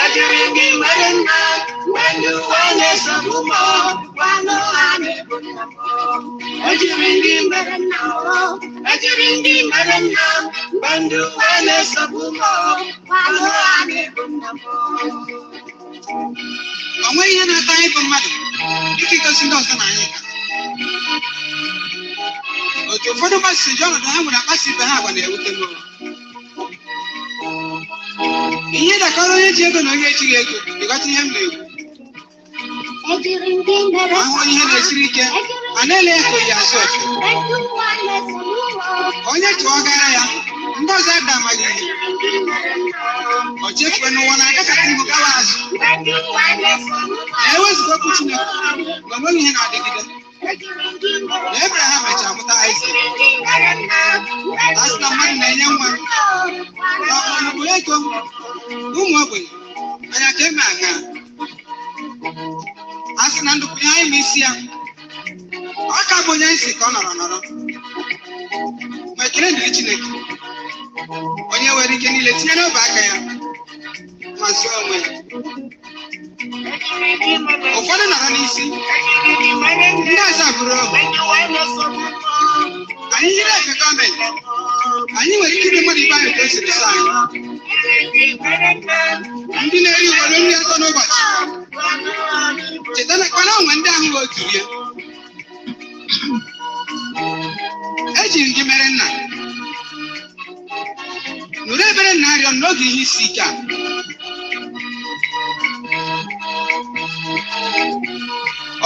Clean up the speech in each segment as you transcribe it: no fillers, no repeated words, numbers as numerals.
Ajiringi marana, when you want a sabumo, wano ane bunamo. Ajiringi marana, when you want a sabumo, wano ane bunamo. I'm waiting a time for money. You think I should not deny. But your father must say, John, I would have asked you to have when they would know. Iye da karo ye je go no ye chi ye go e ga ti hem le awon ihe na siri ke anele ko ya so onye to gara ya ndo za da ma ye o je pe no wona ga ka ti go gawa azu e we go ku chi na mo ihe na adigide Abraham e chamuta Isaac asna man na nyanwa na mo ye ko umwagwe anya kema nga asina ndu kunya imisia aka bonya isi ka noro makire ndi Chineke onye were ike niile tinye n'oba aka ya maso onwe ụfọdụ nọrọ n'isi ndị ọzọ bụrụ anyị nyere efe gọọmenti anyị nwere ike ime mmadụ ibe anyị ka esiri sọ anyị ndị na-eri ugboro nri atọ n'ụbọchị cheta na kwana onwe ndị ahụ otu rie ejiri gị mere nna nụrụ ebere nna arịọ n'oge ihe isi ike a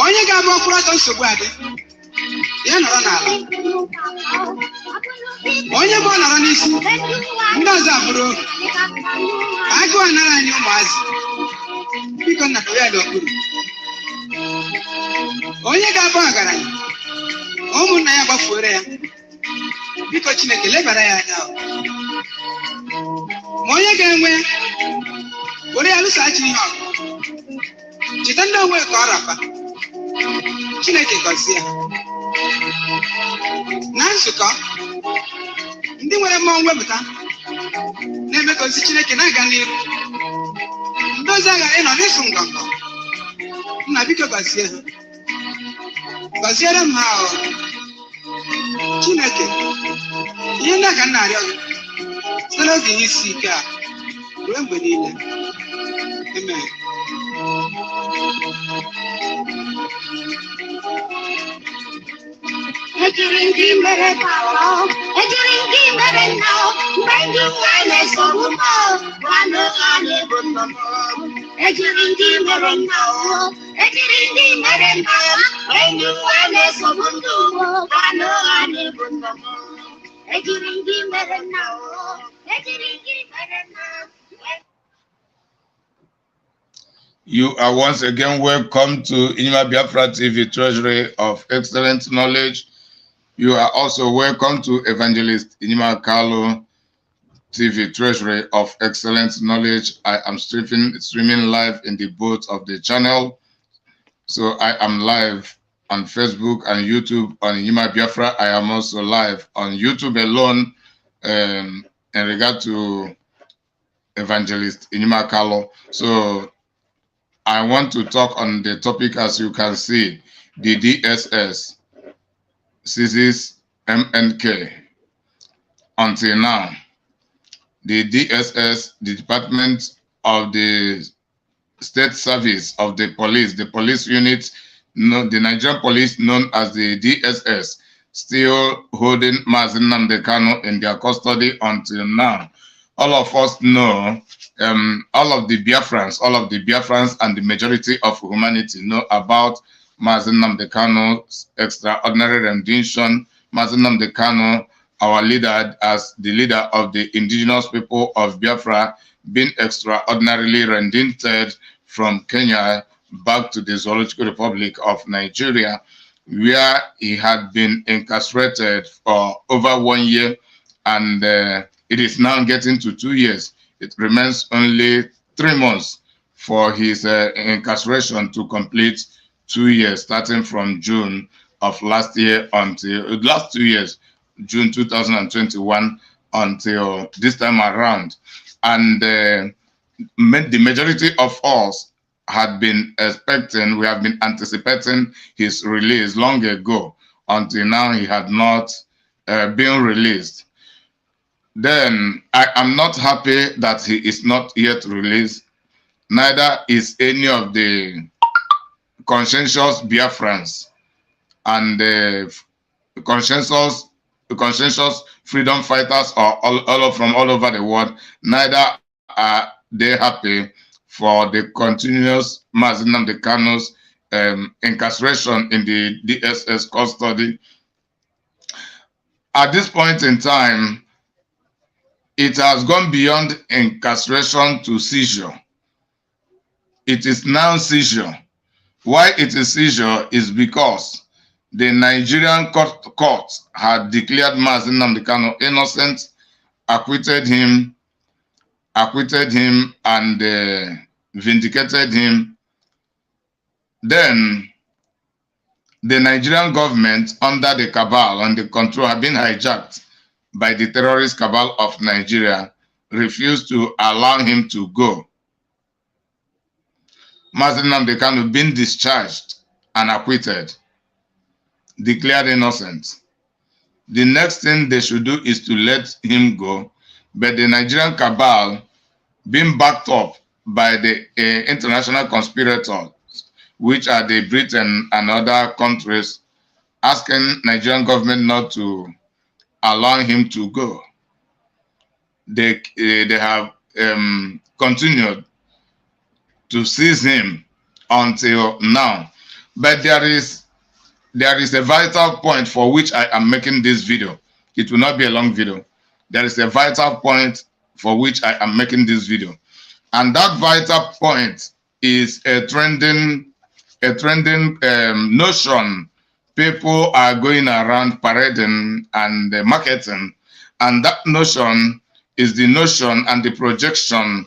onye ga-abụ ọkwụrụ atọ nsogbu adị ya nọrọ n'ala onye bụ ọ nọrọ n'isi ndị ọzọ abụrụ agụụ anara anyị ụmụazị biko nna ya n'okpuru onye ga-abụ ọgaranya ụmụnna ya gbafuore ya biko Chineke lebara ya anya ma onye ga-enwe were ya lụsachi ihe ọgụ cheta ndị onwe ka ọ rapa Chineke gọzie na nzukọ ndị nwere mmụọ mwepụta na-eme ka ozi Chineke na-aga n'ihu ndị ozi aghara ịnọ n'ịsụ ngọngọ nna biko gọzie ha gọziere m ha ahụ Chineke ihe ndị aka nna arịọ gị site n'oge ihe isi ike a ruo mgbe niile amen. Ejiringi mere now, ejiringi mere now, when you want a sabumo, wano ane bunamo. Ejiringi mere now, when you want a sabumo, wano ane bunamo. Ejiringi mere now, ejiringi mere now. You are once again welcome to Inyima Biafra TV, Treasury of Excellent Knowledge. You are also welcome to Evangelist Inyima Kalu TV, Treasury of Excellent Knowledge. I am streaming live in the both of the channel. So I am live on Facebook and YouTube on Inyima Biafra. I am also live on YouTube alone in regard to Evangelist Inyima Kalu. So I want to talk on the topic, as you can see, the DSS, CEASES, MNK. Until now, the DSS, the Department of the State Service of the police unit, the Nigerian police known as the DSS, still holding Mazi Nnamdi Kanu in their custody until now. All of us know, all of the Biafrans and the majority of humanity know about Mazi Nnamdi Kanu's extraordinary rendition. Mazi Nnamdi Kanu, our leader, as the leader of the indigenous people of Biafra, being extraordinarily rendited from Kenya back to the Zoological Republic of Nigeria, where he had been incarcerated for over 1 year, and it is now getting to 2 years. It remains only 3 months for his incarceration to complete 2 years, starting from June of last year until last 2 years, June 2021 until this time around. And the majority of us had been expecting, we have been anticipating his release long ago. Until now, he had not been released. Then I am not happy that he is not yet released. Neither is any of the conscientious Biafrans and the conscientious freedom fighters or all from all over the world. Neither are they happy for the continuous Mazi Nnamdi Kanu's incarceration in the DSS custody. At this point in time, it has gone beyond incarceration to seizure. It is now seizure. Why it is seizure is because the Nigerian court had declared Mazi Nnamdi Kanu innocent, acquitted him and vindicated him. Then the Nigerian government under the cabal and the control had been hijacked by the terrorist cabal of Nigeria, refused to allow him to go. Mazi Nnamdi Kanu being discharged and acquitted, declared innocent. The next thing they should do is to let him go, but the Nigerian cabal, being backed up by the international conspirators, which are the Britain and other countries, asking Nigerian government not to allow him to go. They have continued to seize him until now. But there is a vital point for which I am making this video. It will not be a long video. There is a vital point for which I am making this video. And that vital point is a trending notion. People are going around parading and marketing. And that notion is the notion and the projection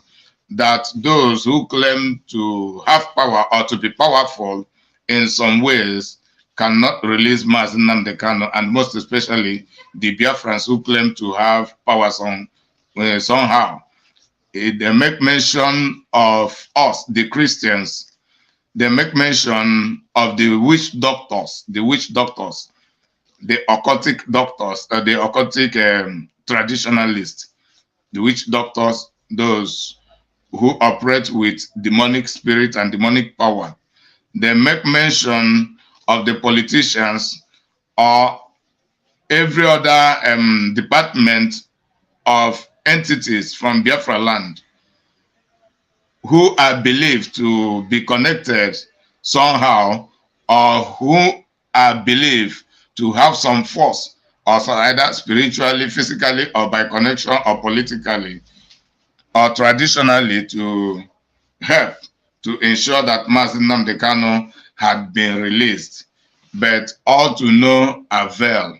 that those who claim to have power or to be powerful in some ways cannot release Mazi Nnamdi Kanu, and most especially the Biafrans who claim to have power somehow. They make mention of us, the Christians. They make mention of the witch doctors, the occultic doctors, the occultic traditionalists, the witch doctors, those who operate with demonic spirit and demonic power. They make mention of the politicians or every other department of entities from Biafra land who are believed to be connected somehow, or who are believed to have some force, or so either spiritually, physically, or by connection, or politically, or traditionally, to help to ensure that Mazi Nnamdi Kanu had been released. But all to no avail.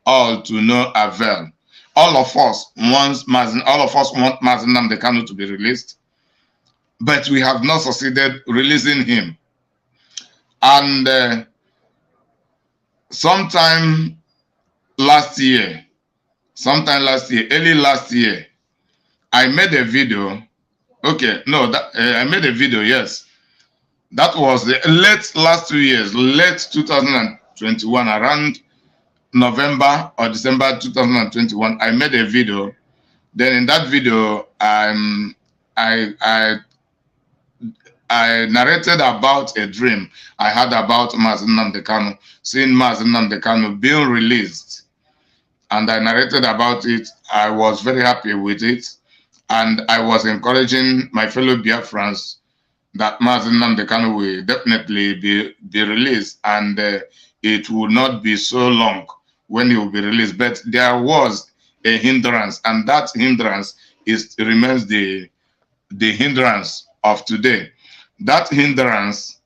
All to no avail. All of us want Mazi Nnamdi Kanu to be released, but we have not succeeded releasing him. And sometime last year, early last year, I made a video. Okay, no, I made a video, yes. That was the late 2021, around November or December 2021. I made a video. Then in that video, I narrated about a dream I had about Mazi Nnamdi Kanu, seeing Mazi Nnamdi Kanu being released. And I narrated about it. I was very happy with it. And I was encouraging my fellow Biafrans that Mazi Nnamdi Kanu will definitely be released, and it will not be so long when he will be released. But there was a hindrance, and that hindrance remains the hindrance of today. That hindrance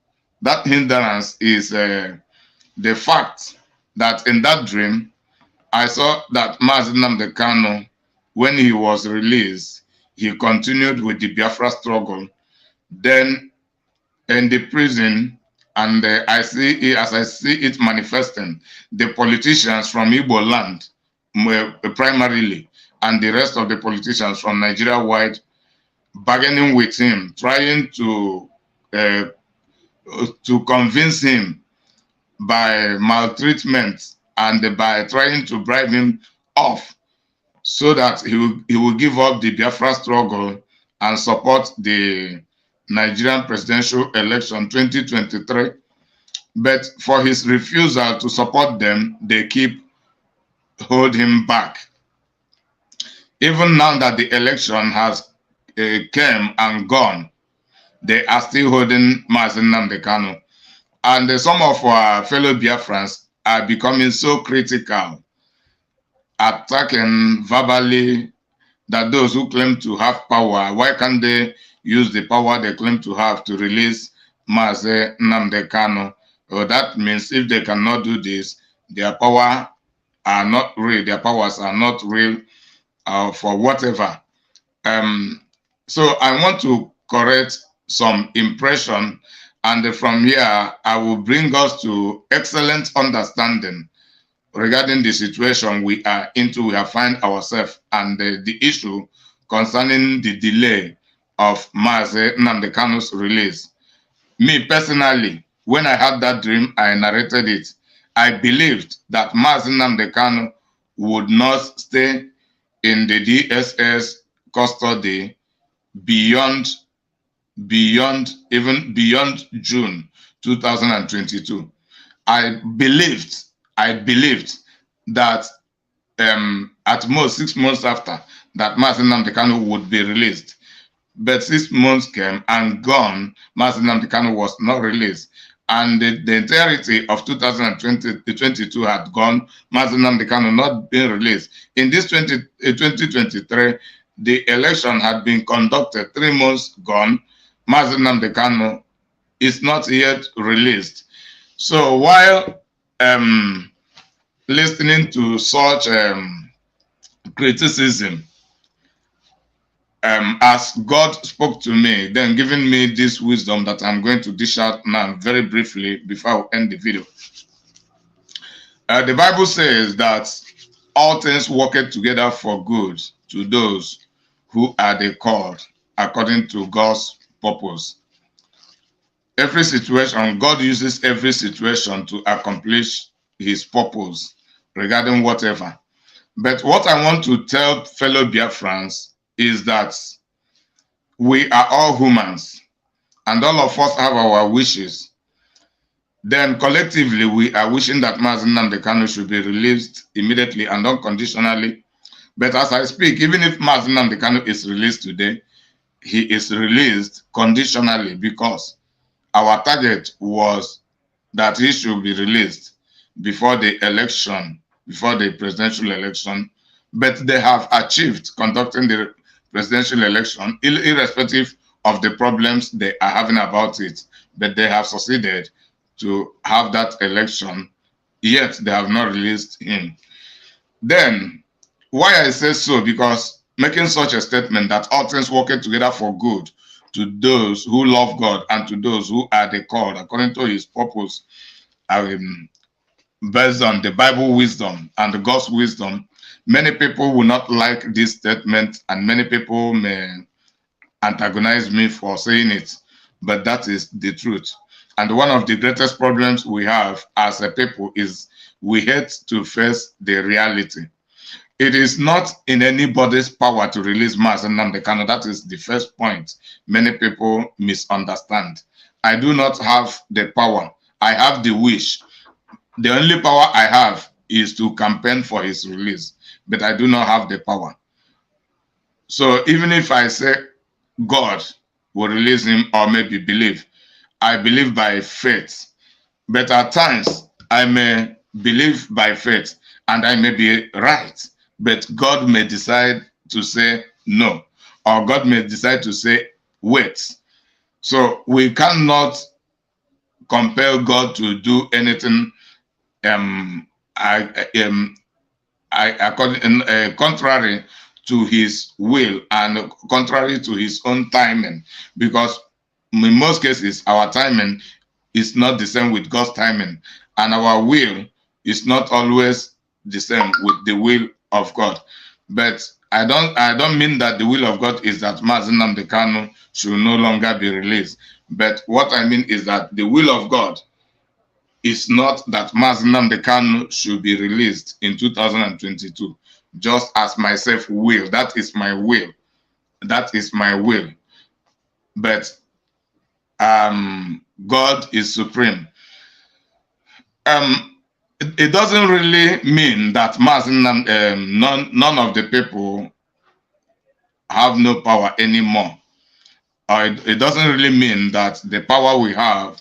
is the fact that in that dream, I saw that Mazi Nnamdi Kanu, when he was released, he continued with the Biafra struggle. Then in the prison, and I see it, as I see it manifesting, the politicians from Igbo land, primarily, and the rest of the politicians from Nigeria wide, bargaining with him, trying to convince him by maltreatment and by trying to bribe him off, so that he will give up the Biafra struggle and support the Nigerian presidential election 2023. But for his refusal to support them, they keep hold him back. Even now that the election has came and gone, they are still holding Mazi Nnamdi Kanu. And some of our fellow Biafrans are becoming so critical, attacking verbally, that those who claim to have power, why can't they use the power they claim to have to release Mazi Nnamdi Kanu? Well, that means if they cannot do this, their power are not real. Their powers are not real for whatever. So I want to correct some impression, and from here I will bring us to excellent understanding regarding the situation we are into, we have find ourselves, and the issue concerning the delay of Mazi Nnamdi Kanu's release. Me personally, when I had that dream, I narrated it. I believed that Mazi Nnamdi Kanu would not stay in the DSS custody beyond June 2022. I believed that at most 6 months after that Mazi Nnamdi Kanu would be released. But 6 months came and gone, Mazi Nnamdi Kanu was not released. And the entirety of 2022 had gone, Mazi Nnamdi Kanu not being released. In this 2023, the election had been conducted, 3 months gone, Mazi Nnamdi Kanu is not yet released. So while listening to such criticism, as God spoke to me, then giving me this wisdom that I'm going to dish out now very briefly before I end the video. The Bible says that all things work together for good to those who are the called according to God's purpose. Every situation, God uses every situation to accomplish his purpose regarding whatever. But what I want to tell fellow Biafrans is that we are all humans and all of us have our wishes. Then collectively, we are wishing that Mazi Nnamdi Kanu should be released immediately and unconditionally. But as I speak, even if Mazi Nnamdi Kanu is released today, he is released conditionally, because our target was that he should be released before the election, before the presidential election. But they have achieved conducting the presidential election, irrespective of the problems they are having about it. But they have succeeded to have that election, yet they have not released him. Then, why I say so, because making such a statement that all things working together for good to those who love God and to those who are the called according to his purpose, based on the Bible wisdom and the God's wisdom, many people will not like this statement, and many people may antagonize me for saying it, but that is the truth. And one of the greatest problems we have as a people is we hate to face the reality. It is not in anybody's power to release Mazi Nnamdi Kanu. That is the first point many people misunderstand. I do not have the power. I have the wish. The only power I have is to campaign for his release, but I do not have the power. So even if I say God will release him, or maybe believe, I believe by faith. But at times I may believe by faith and I may be right, but God may decide to say no, or God may decide to say wait. So we cannot compel God to do anything contrary to his will and contrary to his own timing, because in most cases our timing is not the same with God's timing, and our will is not always the same with the will of God. But I don't mean that the will of God is that Mazi Nnamdi Kanu should no longer be released. But what I mean is that the will of God is not that Mazi Nnamdi Kanu should be released in 2022, just as myself will. That is my will. That is my will. But God is supreme. It doesn't really mean that none of the people have no power anymore. It doesn't really mean that the power we have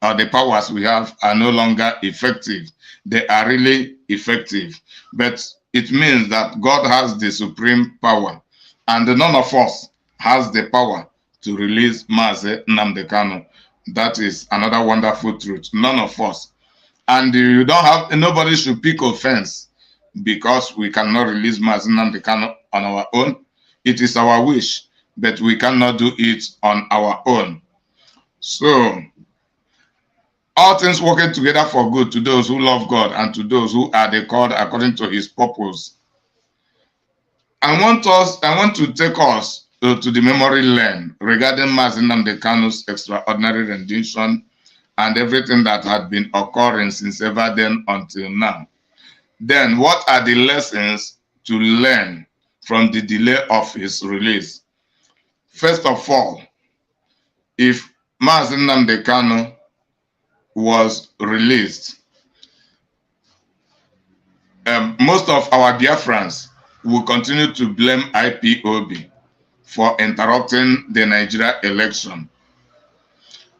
or the powers we have are no longer effective. They are really effective. But it means that God has the supreme power, and none of us has the power to release Mazi Nnamdi Kanu. That is another wonderful truth. None of us. And you don't have, nobody should pick offense because we cannot release Mazi Nnamdi Kanu on our own. It is our wish, but we cannot do it on our own. So, all things working together for good to those who love God and to those who are the called according to his purpose. I want to take us to the memory lane regarding Mazi Nnamdi Kanu's extraordinary rendition and everything that had been occurring since ever then until now. Then, what are the lessons to learn from the delay of his release? First of all, if Mazi Nnamdi Kanu was released, most of our Biafrans will continue to blame IPOB for interrupting the Nigeria election.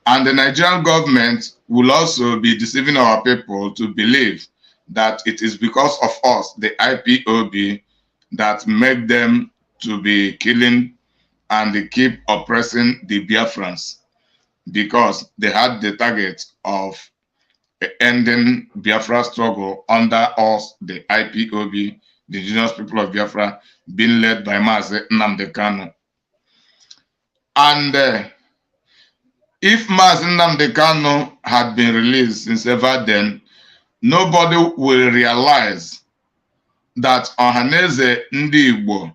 And the Nigerian government will also be deceiving our people to believe that it is because of us, the IPOB, that made them to be killing and they keep oppressing the Biafrans, because they had the target of ending Biafra struggle under us, the IPOB, the indigenous people of Biafra, being led by Mazi Nnamdi Kanu. And if Mazi Nnamdi Kanu had been released since ever then, nobody will realize that Ohaneze Ndi Igbo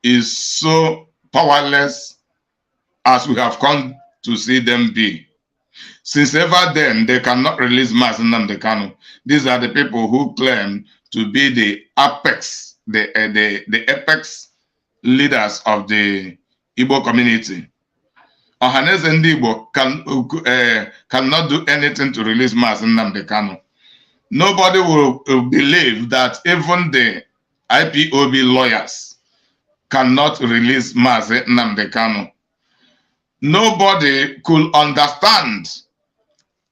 is so powerless as we have come to see them be. Since ever then, they cannot release Mazi Nnamdi Kanu. These are the people who claim to be the apex, the apex leaders of the Igbo community. Ohaneze Ndi Igbo cannot do anything to release Mazi Nnamdi Kanu. Nobody will believe that even the IPOB lawyers cannot release Mazi Nnamdi Kanu. Nobody could understand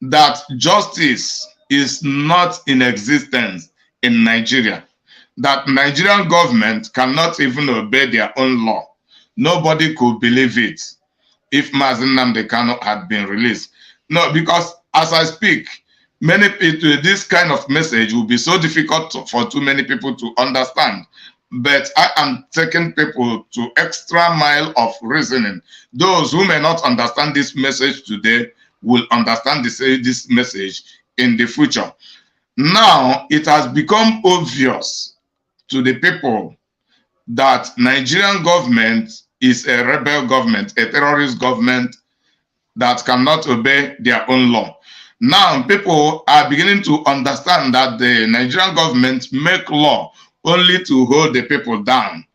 that justice is not in existence in Nigeria, that Nigerian government cannot even obey their own law. Nobody could believe it if Mazi Nnamdi Kanu had been released. No, because as I speak, many people, this kind of message will be so difficult for too many people to understand. But I am taking people to extra mile of reasoning. Those who may not understand this message today will understand this message in the future. Now, it has become obvious to the people that Nigerian government is a rebel government, a terrorist government that cannot obey their own law. Now, people are beginning to understand that the Nigerian government make law only to hold the people down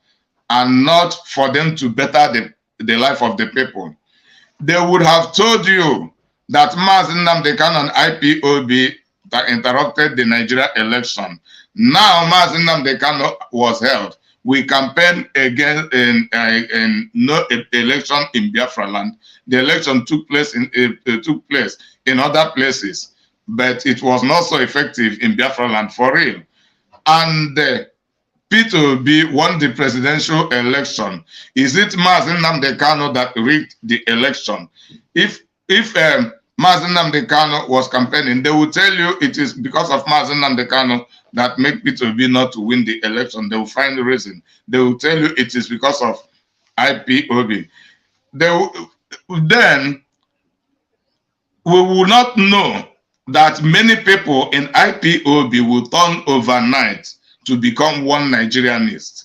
and not for them to better the life of the people. They would have told you that Mazi Nnamdi Kanu and IPOB that interrupted the Nigeria election. Now Mazi Nnamdi Kanu was held. We campaigned against in no election in Biafra land. The election took place in other places, but it was not so effective in Biafra land for real. And P2B won the presidential election. Is it Mazi Nnamdi Kanu that rigged the election? If Mazi Nnamdi Kanu was campaigning, they will tell you it is because of Mazi Nnamdi Kanu that make Peter Obi not to win the election. They will find the reason. They will tell you it is because of IPOB. Then we will not know that many people in IPOB will turn overnight to become one Nigerianist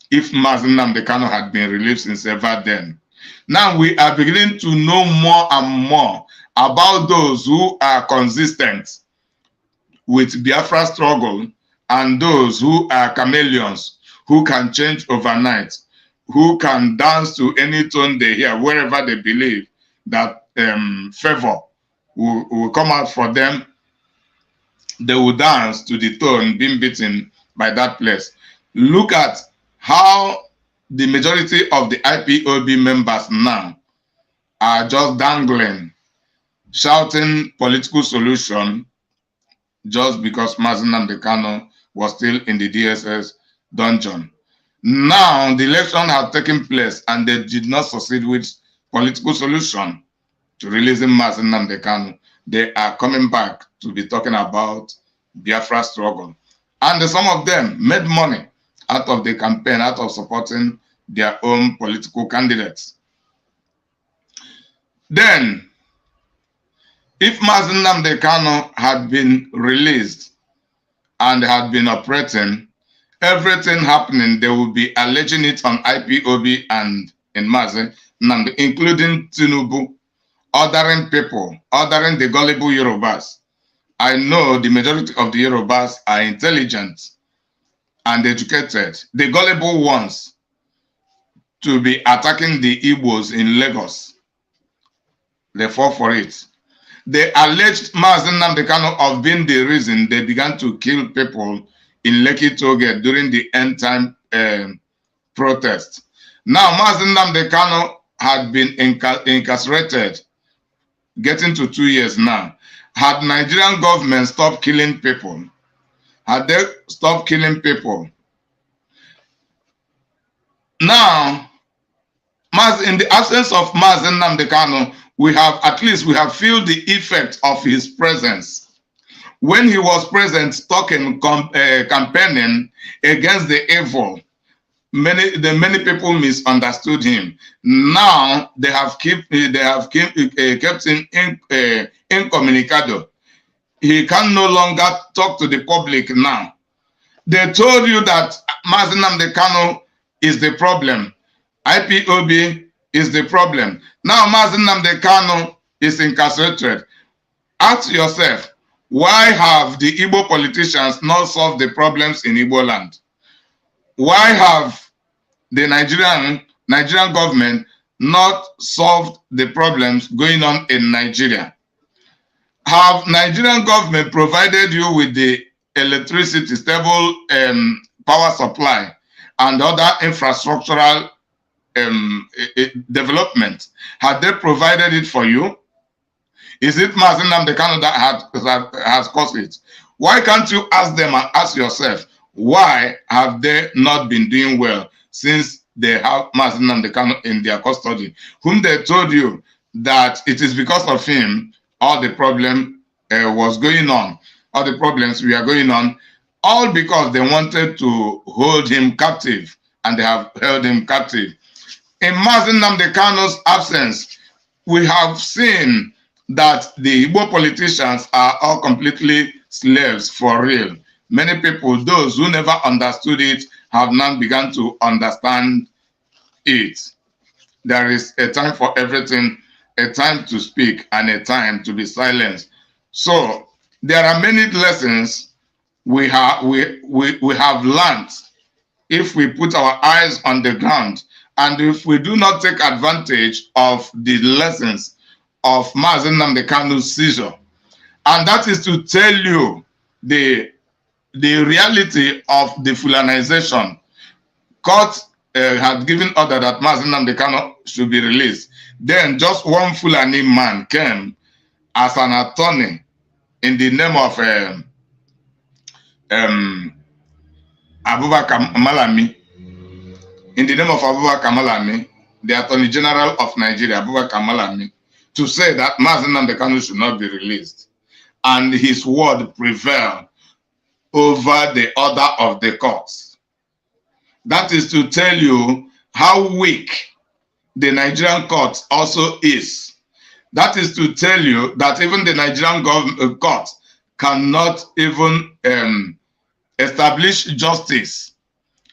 if Mazi Nnamdi Kanu had been released since ever then. Now we are beginning to know more and more about those who are consistent with Biafra struggle and those who are chameleons, who can change overnight, who can dance to any tone they hear, wherever they believe that favor will come out for them. They will dance to the tone being beaten by that place. Look at how the majority of the IPOB members now are just dangling, shouting political solution just because Mazi Nnamdi Kanu was still in the DSS dungeon. Now the election has taken place and they did not succeed with political solution to releasing Mazi Nnamdi Kanu. They are coming back to be talking about Biafra struggle. And some of them made money out of the campaign, out of supporting their own political candidates. Then, if Mazi Nnamdi Kanu had been released and had been operating, everything happening, they would be alleging it on IPOB and in Mazi Nnamdi, including Tinubu, ordering people, ordering the gullible Yorubas. I know the majority of the Yorubas are intelligent and educated. The gullible ones to be attacking the Igbos in Lagos. They fall for it. They alleged Mazi Nnamdi Kanu of being the reason they began to kill people in Lekki Toge during the end time protest. Now Mazi Nnamdi Kanu had been incarcerated, getting to 2 years now. Had Nigerian government stopped killing people? Had they stopped killing people? Now, in the absence of Mazi Nnamdi Kanu, we have felt the effect of his presence. When he was present, talking, campaigning against the evil, many people misunderstood him. Now they have kept him incommunicado. He can no longer talk to the public now. They told you that Mazi Nnamdi Kanu is the problem. IPOB is the problem. Now Mazi Nnamdi Kanu is incarcerated. Ask yourself, why have the Igbo politicians not solved the problems in Igbo land? Why have the Nigerian government not solved the problems going on in Nigeria? Have Nigerian government provided you with the electricity, stable power supply, and other infrastructural development? Have they provided it for you? Is it Mazi Nnamdi Kanu that has caused it? Why can't you ask them and ask yourself, why have they not been doing well since they have Mazi Nnamdi Kanu in their custody, whom they told you that it is because of him all the problem was going on, all the problems we are going on, all because they wanted to hold him captive, and they have held him captive. In Mazi Nnamdi Kanu's absence, we have seen that the Igbo politicians are all completely slaves for real. Many people, those who never understood it, have now begun to understand it. There is a time for everything, a time to speak and a time to be silenced. So there are many lessons we have learned if we put our eyes on the ground, and if we do not take advantage of the lessons of Mazi Nnamdi Kanu's seizure. And that is to tell you the reality of the Fulanization. Court had given order that Mazi Nnamdi Kanu should be released. Then just one Fulani man came as an attorney in the name of Abubakar Malami. In the name of Abubakar Malami, the Attorney General of Nigeria, Abubakar Malami, to say that Mazi Nnamdi Kanu should not be released, and his word prevail over the order of the courts. That is to tell you how weak the Nigerian court also is. That is to tell you that even the Nigerian government court cannot even establish justice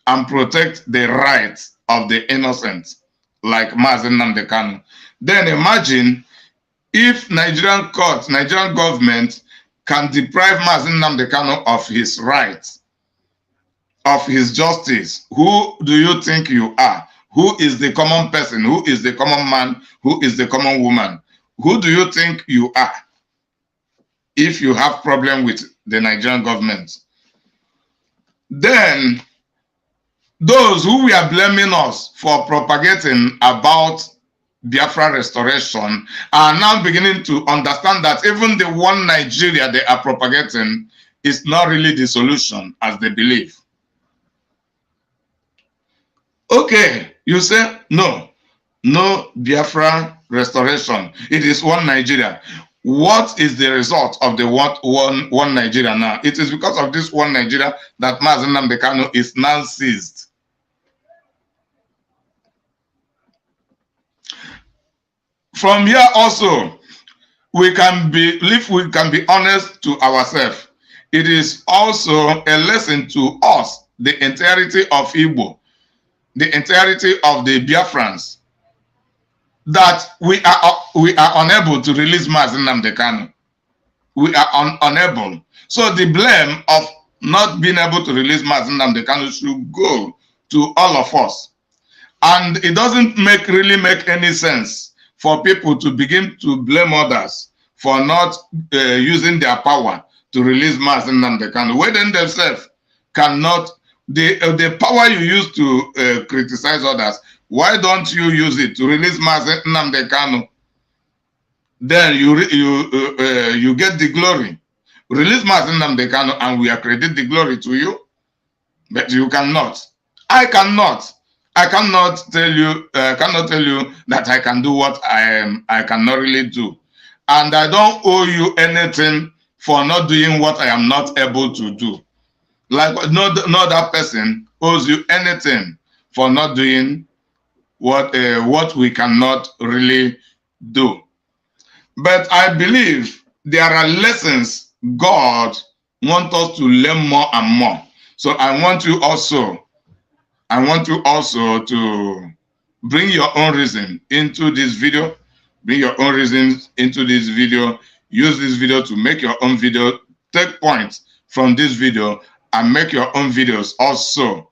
and protect the rights of the innocent, like Mazi Nnamdi Kanu. Then imagine if Nigerian court, Nigerian government can deprive Mazi Nnamdi Kanu of his rights, of his justice. Who do you think you are? Who is the common person? Who is the common man? Who is the common woman? Who do you think you are if you have problem with the Nigerian government? Then those who were blaming us for propagating about Biafra restoration are now beginning to understand that even the one Nigeria they are propagating is not really the solution as they believe. Okay, you say no Biafra restoration. It is one Nigeria. What is the result of the one Nigeria now? It is because of this one Nigeria that Mazi Nnamdi Kanu is now seized. From here also, we can be honest to ourselves. It is also a lesson to us, the entirety of Igbo, the entirety of the Biafrans, that we are unable to release Mazi Nnamdi Kanu. We are unable. So the blame of not being able to release Mazi Nnamdi Kanu should go to all of us. And it doesn't really make any sense for people to begin to blame others for not using their power to release Mazi Nnamdi Kanu. Whether themselves cannot, the power you use to criticize others, why don't you use it to release Mazi Nnamdi Kanu? Then you get the glory. Release Mazi Nnamdi Kanu and we accredit the glory to you. But you cannot. I cannot. I cannot tell you that I can do what I cannot really do. And I don't owe you anything for not doing what I am not able to do. Like no other person owes you anything for not doing what we cannot really do. But I believe there are lessons God wants us to learn more and more. So I want you also to bring your own reason into this video. Bring your own reasons into this video. Use this video to make your own video. Take points from this video and make your own videos also.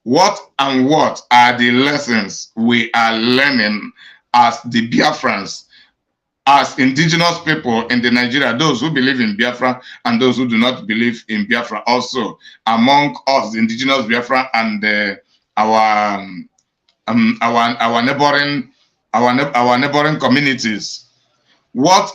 What are the lessons we are learning as the Biafrans, as indigenous people in the Nigeria, those who believe in Biafra and those who do not believe in Biafra also, among us, the indigenous Biafra and our neighboring communities. What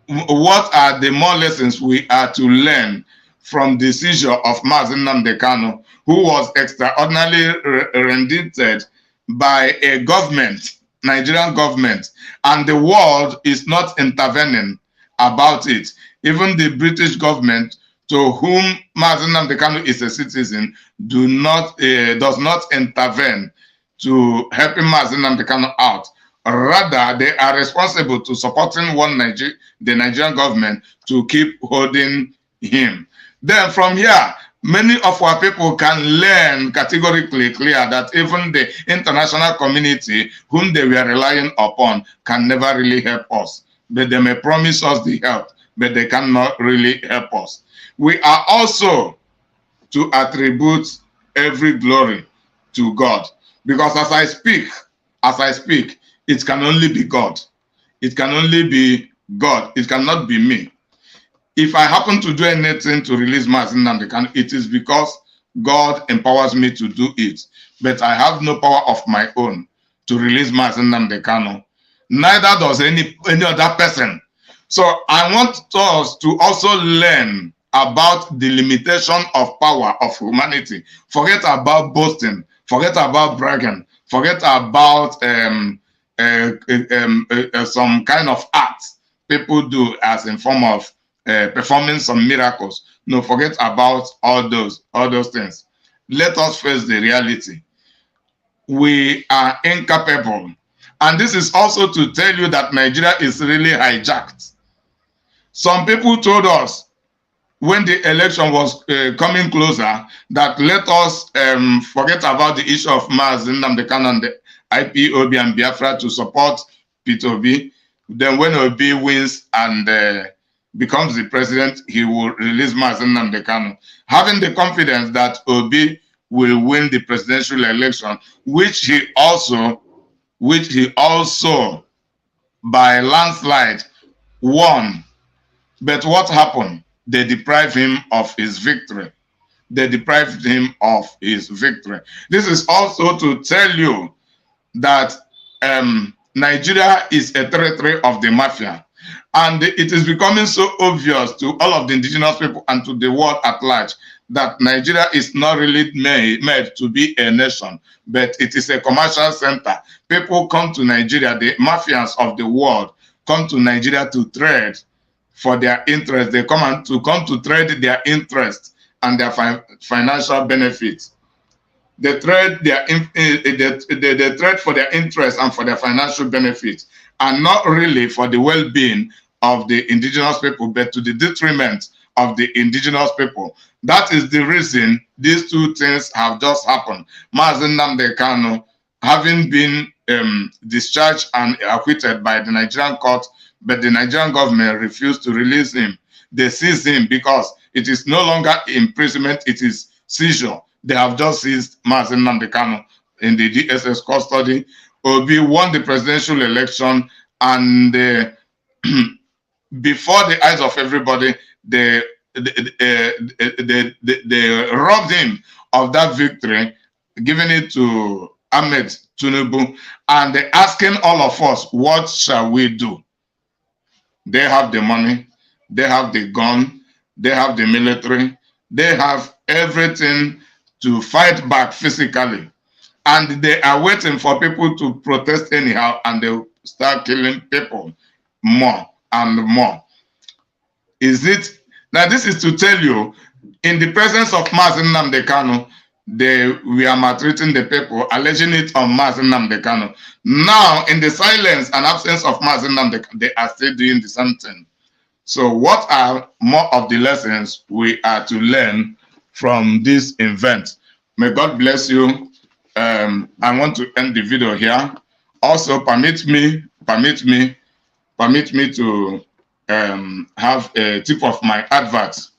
are the more lessons we are to learn from the seizure of Mazi Nnamdi Kanu, who was extraordinarily rendited by a government, Nigerian government, and the world is not intervening about it. Even the British government, to whom Mazi Nnamdi Kanu is a citizen, does not intervene to helping Mazi Nnamdi Kanu out. Rather, they are responsible to supporting the Nigerian government to keep holding him. Then from here, many of our people can learn categorically clear that even the international community whom they were relying upon can never really help us. But they may promise us the help, but they cannot really help us. We are also to attribute every glory to God. Because as I speak, it can only be God. It can only be God. It cannot be me. If I happen to do anything to release Mazi Nnamdi Kanu, it is because God empowers me to do it. But I have no power of my own to release Mazi Nnamdi Kanu. Neither does any other person. So I want us to also learn about the limitation of power of humanity. Forget about boasting. Forget about bragging. Forget about some kind of art people do as in form of performing some miracles. No, forget about all those things. Let us face the reality. We are incapable. And this is also to tell you that Nigeria is really hijacked. Some people told us when the election was coming closer that let us forget about the issue of Mazi Nnamdi Kanu and the IPOB and Biafra to support Peter Obi. Then when Obi wins and becomes the president, he will release Mazi Nnamdi Kanu, having the confidence that Obi will win the presidential election, which he also by landslide won. But what happened? They deprived him of his victory. They deprived him of his victory. This is also to tell you that Nigeria is a territory of the mafia. And it is becoming so obvious to all of the indigenous people and to the world at large that Nigeria is not really made to be a nation, but it is a commercial center. People come to Nigeria, the mafias of the world come to Nigeria to trade for their interest. They come to trade their interest and their financial benefits. They trade they trade for their interest and for their financial benefits, and not really for the well-being of the indigenous people, but to the detriment of the indigenous people. That is the reason these two things have just happened. Mazi Nnamdi Kanu having been discharged and acquitted by the Nigerian court, but the Nigerian government refused to release him. They seized him because it is no longer imprisonment, it is seizure. They have just seized Mazi Nnamdi Kanu in the DSS custody. Obi won the presidential election, and before the eyes of everybody, they robbed him of that victory, giving it to Ahmed Tinubu, and they're asking all of us, what shall we do? They have the money, they have the gun, they have the military, they have everything to fight back physically. And they are waiting for people to protest anyhow, and they start killing people more and more. Is it? Now, this is to tell you, in the presence of Mazi Nnamdi Kanu, we are maltreating the people, alleging it on Mazi Nnamdi Kanu. Now, in the silence and absence of Mazi Nnamdi Kanu, they are still doing the same thing. So what are more of the lessons we are to learn from this event? May God bless you. I want to end the video here. Also, permit me to have a tip of my advert.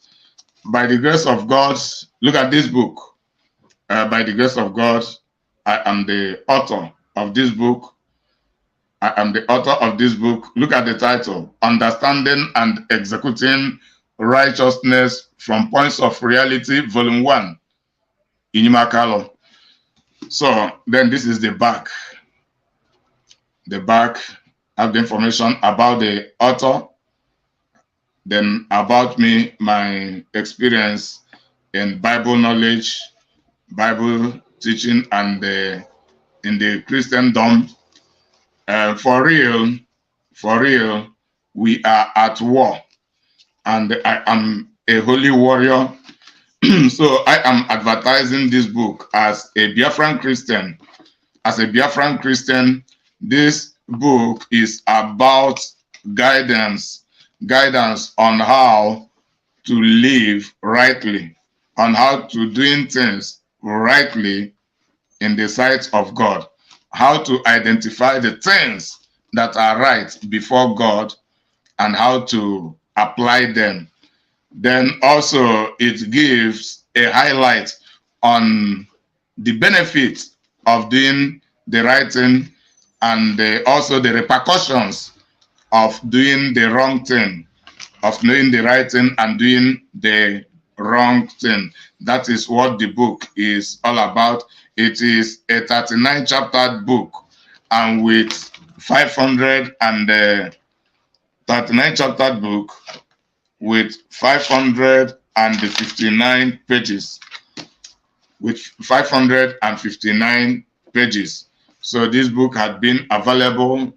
By the grace of God, look at this book. By the grace of God, I am the author of this book. I am the author of this book. Look at the title, Understanding and Executing Righteousness from Points of Reality, Volume 1, Inimakalo. So then this is the back. The back have the information about the author, then about me, my experience in Bible knowledge, Bible teaching, and in the Christendom. For real, we are at war, and I am a holy warrior. So I am advertising this book as a Biafran Christian. As a Biafran Christian, this book is about guidance on how to live rightly, on how to doing things rightly in the sight of God, how to identify the things that are right before God and how to apply them. Then also it gives a highlight on the benefits of doing the right thing and also the repercussions of doing the wrong thing, of knowing the right thing and doing the wrong thing. That is what the book is all about. It is a 39 chapter book, and with 539 chapter book with 559 pages. With 559 pages. So this book had been available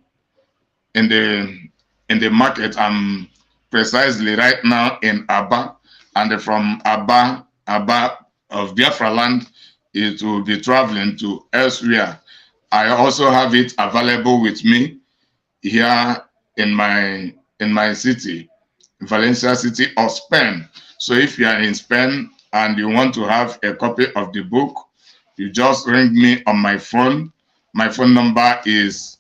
in the market. I'm precisely right now in Aba, and from Aba of Biafra land, it will be traveling to elsewhere. I also have it available with me here in my city, Valencia city of Spain. So if you are in Spain and you want to have a copy of the book, you just ring me on my phone. My phone number is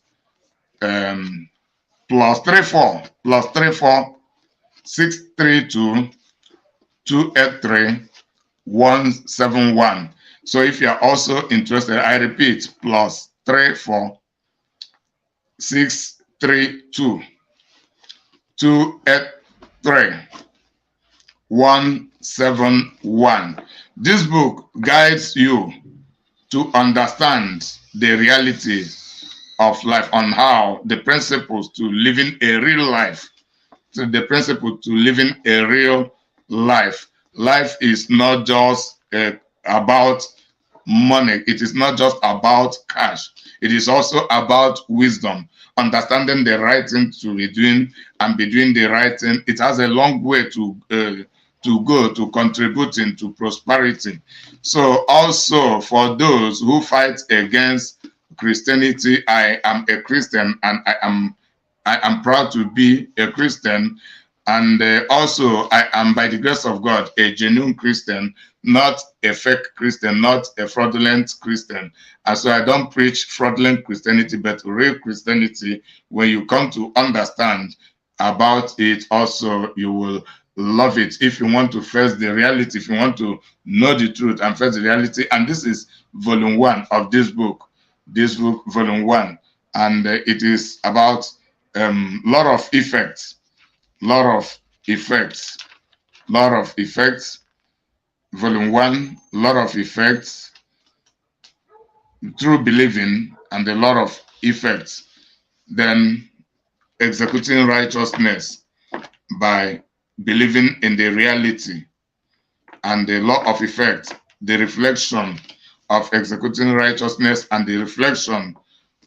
+34 632 283 171. So if you are also interested, I repeat, +34 632 283 171. This book guides you to understand the reality of life, on how the principles to living a real life, to the principle to living a real life. Life is not just about money. It is not just about cash. It is also about wisdom, understanding the right thing to be doing and be doing the right thing. It has a long way to go to contributing to prosperity. So also for those who fight against Christianity, I am a Christian, and I am proud to be a Christian. And also, I am, by the grace of God, a genuine Christian, not a fake Christian, not a fraudulent Christian. And so I don't preach fraudulent Christianity, but real Christianity. When you come to understand about it, also, you will love it. If you want to face the reality, if you want to know the truth and face the reality. And this is volume 1 of this book, volume 1. And it is about lot of effects. Volume 1, lot of effects, true believing, and a lot of effects. Then executing righteousness by believing in the reality, and the law of effect, the reflection of executing righteousness, and the reflection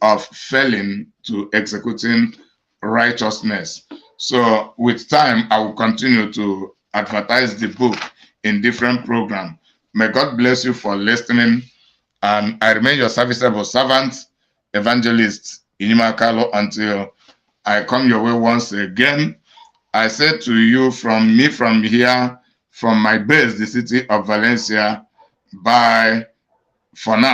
of failing to executing righteousness. So with time, I will continue to advertise the book in different programs. May God bless you for listening. And I remain your serviceable servant, evangelist Inima Carlo, until I come your way once again. I say to you, from here, from my base, the city of Valencia, bye for now.